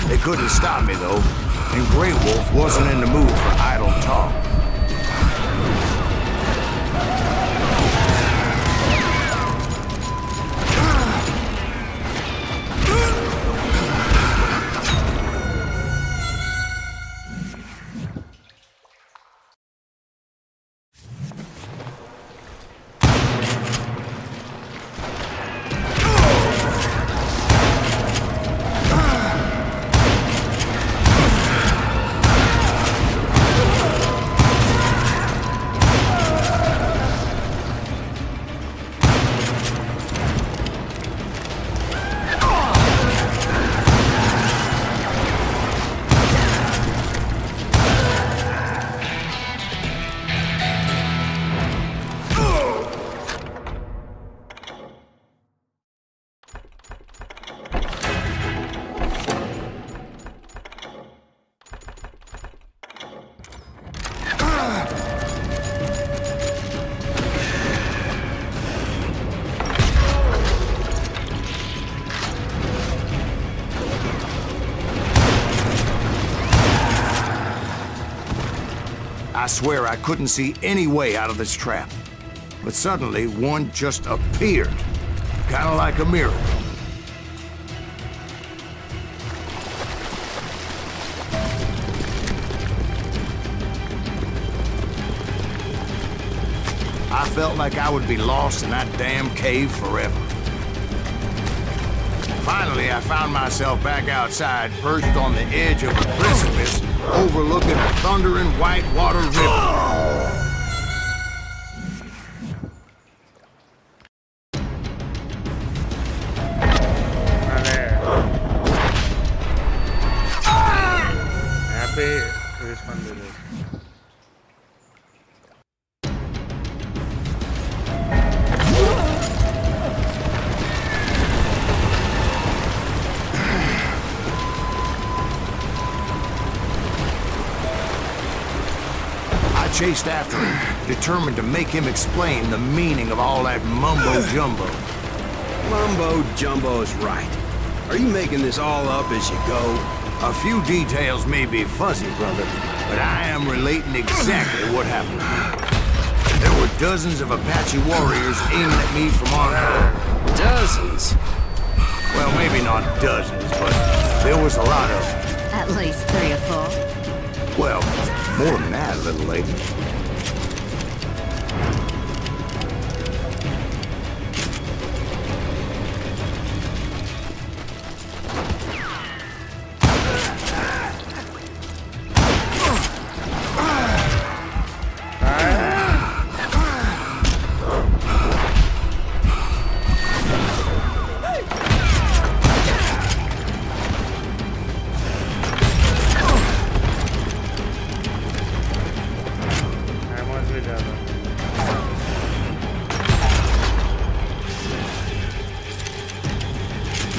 [SPEAKER 2] They couldn't stop me, though, and Grey Wolf wasn't in the mood for idle talk. I swear I couldn't see any way out of this trap. But suddenly, one just appeared. Kinda like a miracle. I felt like I would be lost in that damn cave forever. Finally, I found myself back outside, perched on the edge of a precipice, overlooking a thundering whitewater river.
[SPEAKER 1] यहाँ पे respond दे दो.
[SPEAKER 2] I chased after him, determined to make him explain the meaning of all that mumbo-jumbo.
[SPEAKER 5] Mumbo-jumbo's right. Are you making this all up as you go?
[SPEAKER 2] A few details may be fuzzy, brother, but I am relating exactly what happened to me. There were dozens of Apache warriors aiming at me from on high.
[SPEAKER 5] Dozens?
[SPEAKER 2] Well, maybe not dozens, but there was a lot of them.
[SPEAKER 8] At least 3 or 4.
[SPEAKER 2] Well, more than that, little lady.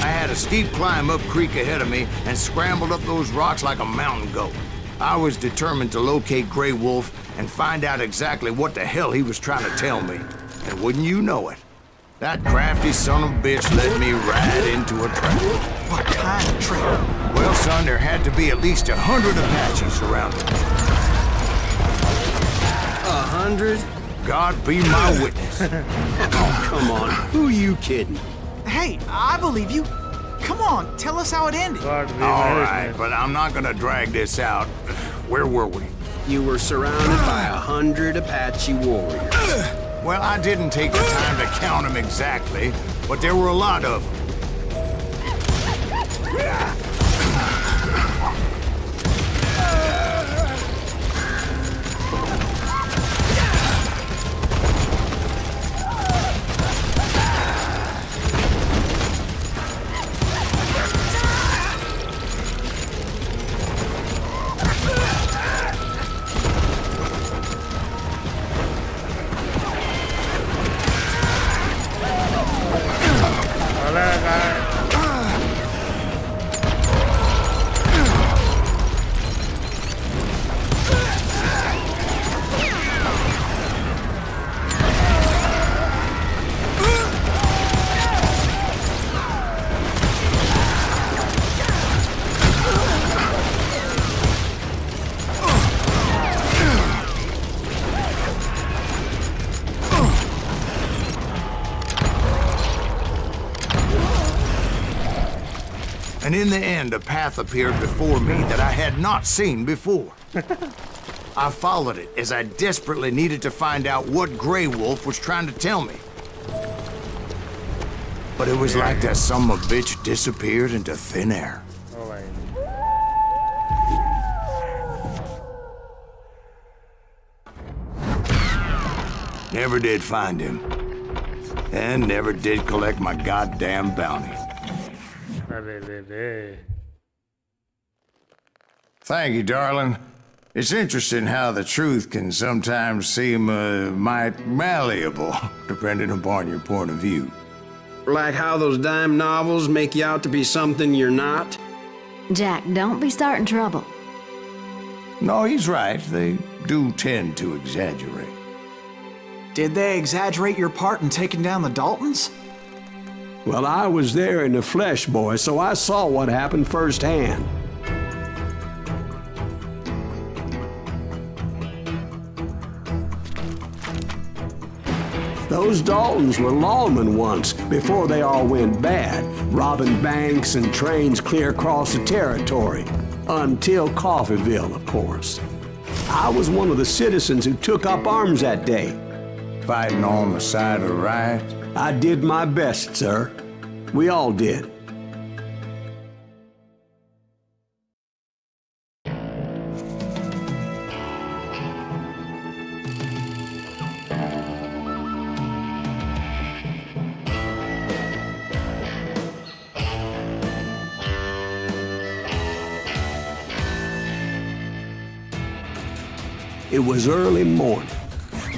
[SPEAKER 2] I had a steep climb up creek ahead of me and scrambled up those rocks like a mountain goat. I was determined to locate Grey Wolf and find out exactly what the hell he was trying to tell me. And wouldn't you know it, that crafty son of a bitch led me right into a trap.
[SPEAKER 7] What kind of trap?
[SPEAKER 2] Well, son, there had to be at least 100 Apaches around it.
[SPEAKER 10] 100?
[SPEAKER 2] God be my witness.
[SPEAKER 10] Oh, come on. Who you kidding?
[SPEAKER 7] Hey, I believe you. Come on, tell us how it ended.
[SPEAKER 1] God, be
[SPEAKER 2] All
[SPEAKER 1] my
[SPEAKER 2] right,
[SPEAKER 1] witness.
[SPEAKER 2] but I'm not gonna drag this out. Where were we?
[SPEAKER 10] You were surrounded by 100 Apache warriors.
[SPEAKER 2] Well, I didn't take the time to count them exactly, but there were a lot of them. And in the end, a path appeared before me that I had not seen before. I followed it as I desperately needed to find out what Grey Wolf was trying to tell me. But it was like that son of a bitch disappeared into thin air.
[SPEAKER 1] All right.
[SPEAKER 2] Never did find him. And never did collect my goddamn bounty.
[SPEAKER 1] अरे रे रे.
[SPEAKER 2] Thank you, darling. It's interesting how the truth can sometimes seem might malleable, depending upon your point of view.
[SPEAKER 10] Like how those dime novels make you out to be something you're not?
[SPEAKER 8] Jack, don't be starting trouble.
[SPEAKER 2] No, he's right. They do tend to exaggerate.
[SPEAKER 7] Did they exaggerate your part in taking down the Daltons?
[SPEAKER 5] Well, I was there in the flesh, boy, so I saw what happened firsthand. Those Daltons were lawmen once, before they all went bad, robbing banks and trains clear across the territory. Until Coffeeville, of course. I was one of the citizens who took up arms that day.
[SPEAKER 2] Fighting on the side of right?
[SPEAKER 5] I did my best, sir. We all did. It was early morning.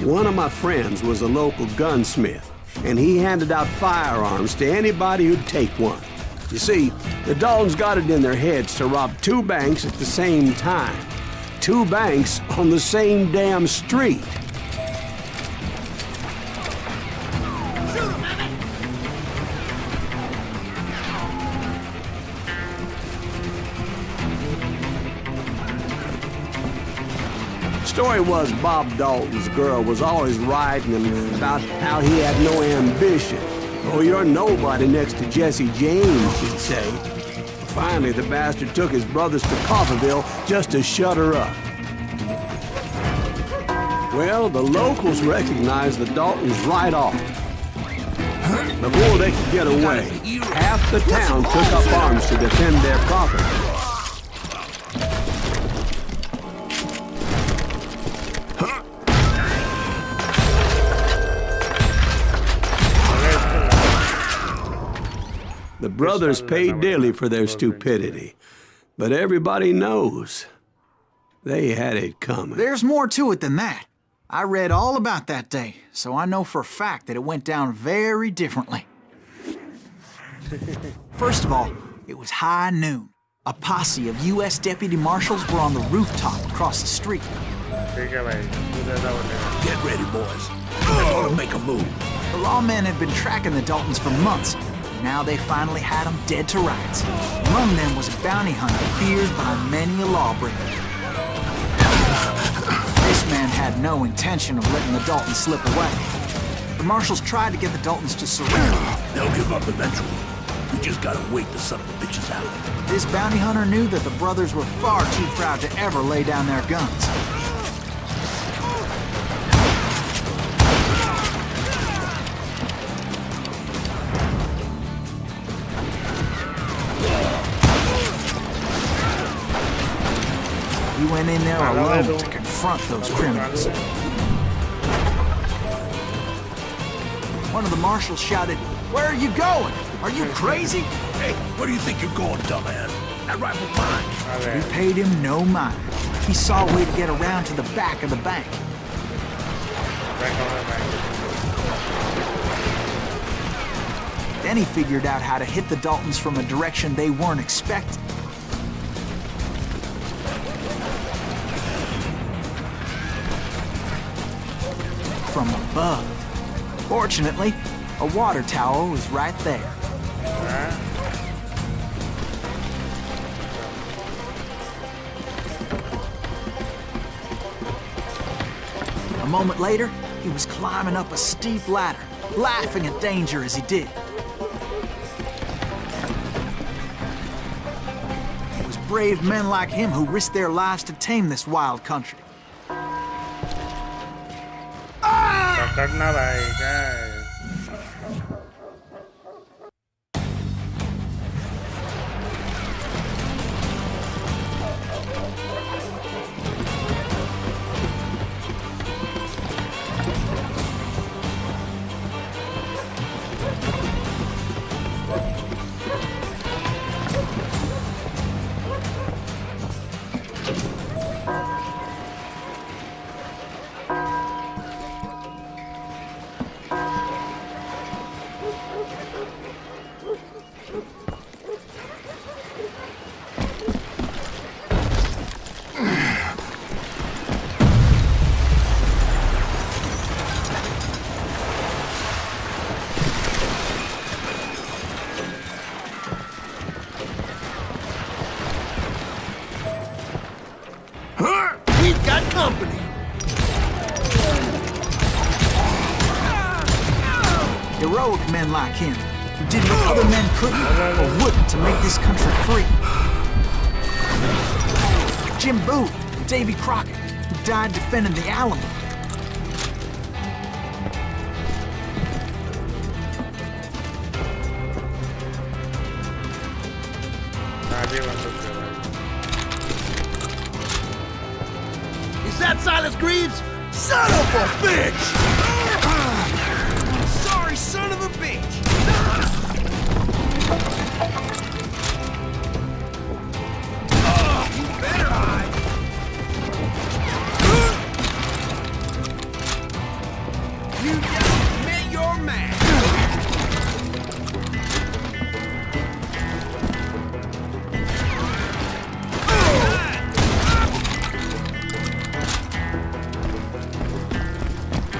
[SPEAKER 5] One of my friends was a local gunsmith, and he handed out firearms to anybody who'd take one. You see, the Daltons got it in their heads to rob 2 banks at the same time. 2 banks on the same damn street. Story was Bob Dalton's girl was always writing him about how he had no ambition. Oh, you're nobody next to Jesse James, she'd say. Finally, the bastard took his brothers to Coffeeville just to shut her up. Well, the locals recognized the Daltons right off. Before they could get away, half the town took up arms to defend their property. The brothers paid dearly for their stupidity, but everybody knows they had it coming.
[SPEAKER 7] There's more to it than that. I read all about that day, so I know for a fact that it went down very differently. First of all, it was high noon. A posse of U.S. deputy marshals were on the rooftop across the street.
[SPEAKER 1] ठीक है भाई तू ज्यादा बोलेगा
[SPEAKER 3] Get ready, boys. They're gonna make a move.
[SPEAKER 7] The lawmen had been tracking the Daltons for months. Now they finally had them dead to rights. Among them was a bounty hunter feared by many a lawbreaker. This man had no intention of letting the Daltons slip away. The marshals tried to get the Daltons to surrender.
[SPEAKER 3] They'll give up eventually. We just gotta wait the son of the bitches out.
[SPEAKER 7] This bounty hunter knew that the brothers were far too proud to ever lay down their guns. He went in there alone to confront those criminals. One of the marshals shouted, "Where are you going? Are you crazy?"
[SPEAKER 3] Hey, where do you think you're going, dumbass? That rifle's mine.
[SPEAKER 7] He paid him no mind. He saw a way to get around to the back of the bank. Then he figured out how to hit the Daltons from a direction they weren't expecting. From above. Fortunately, a water tower was right there. A moment later, he was climbing up a steep ladder, laughing at danger as he did. It was brave men like him who risked their lives to tame this wild country.
[SPEAKER 1] पकड़ना भाई क्या है
[SPEAKER 3] We've got company.
[SPEAKER 7] Heroic men like him, who did what other men couldn't or wouldn't to make this country free. Jim Booth and Davy Crockett, who died defending the Alamo.
[SPEAKER 3] Is that Silas Greaves? Son of a bitch!
[SPEAKER 4] Sorry, son of a bitch! You better hide! You just met your man!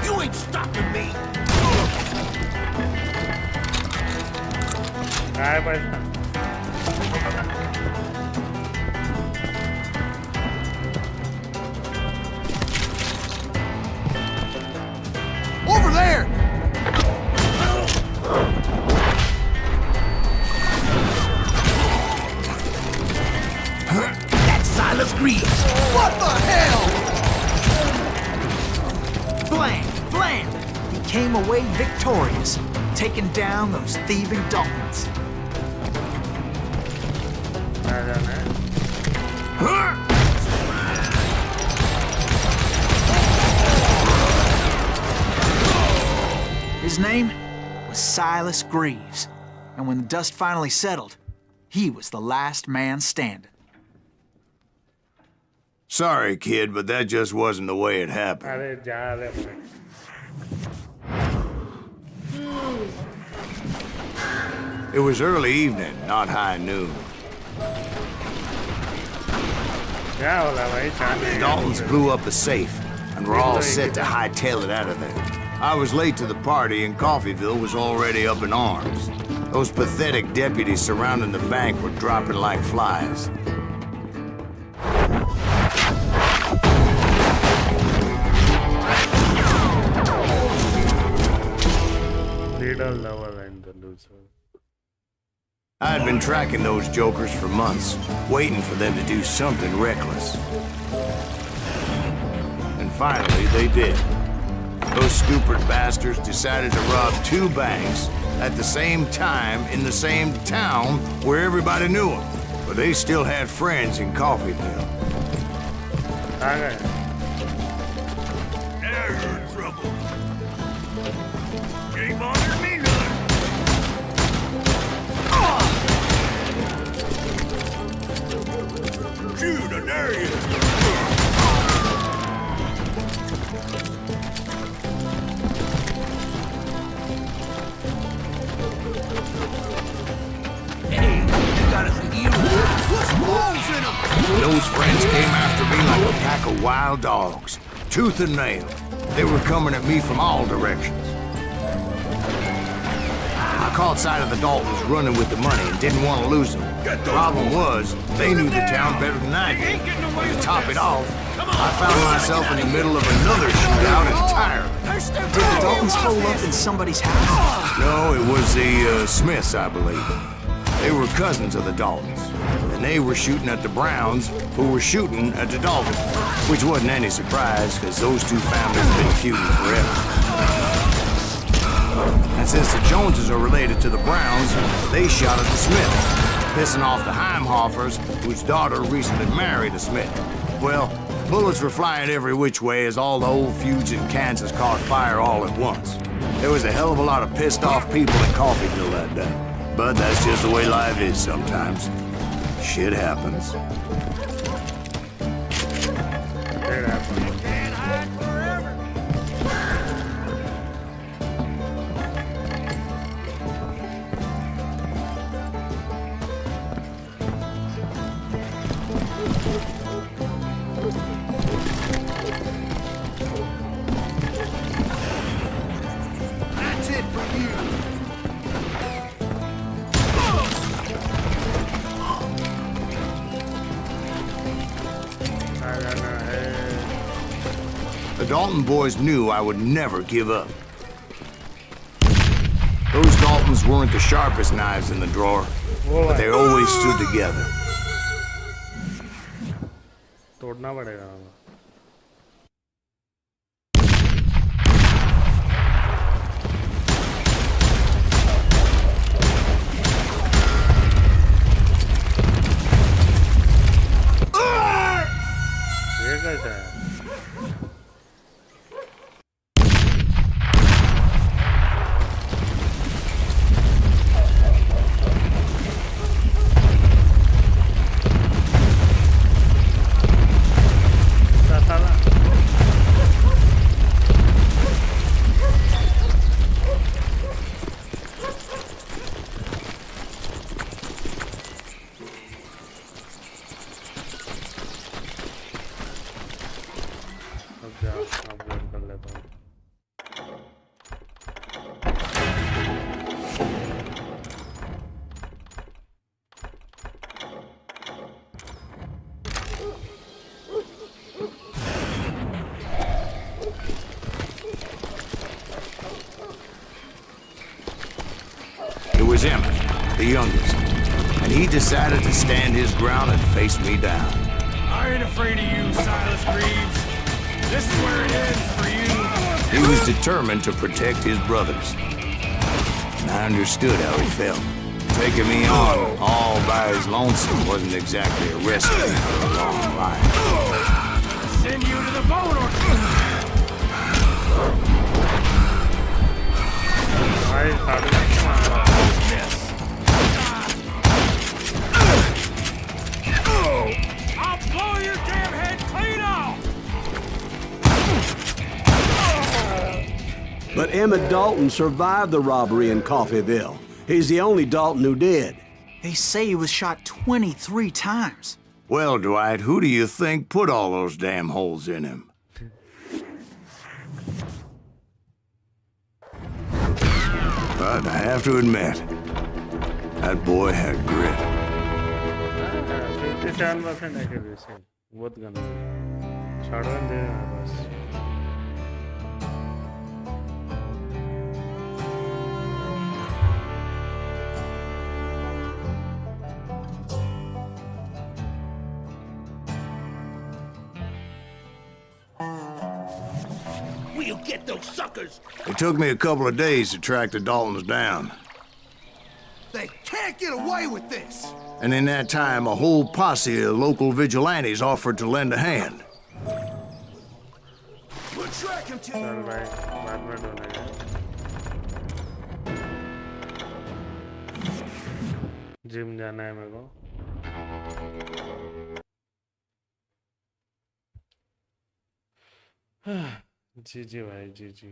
[SPEAKER 3] You ain't stopping me!
[SPEAKER 1] काय पैसा
[SPEAKER 4] Over there!
[SPEAKER 3] That's Silas Greaves!
[SPEAKER 4] What the hell?
[SPEAKER 7] Blam! Blam! He came away victorious, taking down those thieving Daltons.
[SPEAKER 1] आ जाना है
[SPEAKER 7] His name was Silas Greaves, and when the dust finally settled, he was the last man standing.
[SPEAKER 2] Sorry, kid, but that just wasn't the way it happened.
[SPEAKER 1] अरे जा रहे भाई.
[SPEAKER 2] It was early evening, not high noon.
[SPEAKER 1] क्या होला भाई
[SPEAKER 2] The Daltons blew up the safe, and were all set to hightail it out of there. I was late to the party, and Coffeeville was already up in arms. Those pathetic deputies surrounding the bank were dropping like flies.
[SPEAKER 1] Leader level and the loser.
[SPEAKER 2] I had been tracking those jokers for months, waiting for them to do something reckless. And finally, they did. Those stupid bastards decided to rob 2 banks at the same time in the same town where everybody knew them. But they still had friends in Coffeeville.
[SPEAKER 1] आ गए.
[SPEAKER 3] Now you're in trouble. Ain't bothering me none. Shoot, I dare you. Hey, you got us an ear.
[SPEAKER 4] Put some holes in them!
[SPEAKER 2] Those friends came after me like a pack of wild dogs, tooth and nail. They were coming at me from all directions. I caught sight of the Daltons running with the money and didn't want to lose them. Problem was, they knew the town better than I did. To top it off, I found myself in the middle of another shootout entirely.
[SPEAKER 7] Did the Daltons hole up in somebody's house?
[SPEAKER 2] No, it was the Smiths, I believe. They were cousins of the Daltons, and they were shooting at the Browns, who were shooting at the Daltons, which wasn't any surprise, because those 2 families have been feuding forever. And since the Joneses are related to the Browns, they shot at the Smiths, pissing off the Heimhoffers, whose daughter recently married a Smith. Well, bullets were flying every which way as all the old feuds in Kansas caught fire all at once. There was a hell of a lot of pissed off people in Coffeeville that day. But that's just the way life is sometimes. Shit happens.
[SPEAKER 1] It happened.
[SPEAKER 4] That's it for you!
[SPEAKER 1] आ जाना है.
[SPEAKER 2] The Dalton boys knew I would never give up. Those Daltons weren't the sharpest knives in the drawer, but they always stood together.
[SPEAKER 1] तोड़ना पड़ेगा. ये कैसा है?
[SPEAKER 2] It was Emmett, the youngest, and he decided to stand his ground and face me down.
[SPEAKER 3] I ain't afraid of you, Silas Greaves. This is where it ends for you.
[SPEAKER 2] He was determined to protect his brothers. And I understood how he felt. Taking me on all by his lonesome wasn't exactly a recipe for a long life.
[SPEAKER 3] Send you to the bone or I'll blow your damn head clean
[SPEAKER 5] But Emmett Dalton survived the robbery in Coffeyville. He's the only Dalton who did.
[SPEAKER 7] They say he was shot 23 times.
[SPEAKER 2] Well, Dwight, who do you think put all those damn holes in him? But I have to admit, that boy had grit.
[SPEAKER 1] 54% accuracy. बहुत गंदा. Shotgun दे देना बस.
[SPEAKER 4] We'll get those suckers.
[SPEAKER 2] It took me a couple of days to track the Daltons down.
[SPEAKER 4] They can't get away with this.
[SPEAKER 2] And in that time, a whole posse of local vigilantes offered to lend a hand.
[SPEAKER 4] We'll track him to.
[SPEAKER 1] चल भाई बाद में ढूंढेंगे. Gym जाना है मेरे को. जी जी भाई जी जी.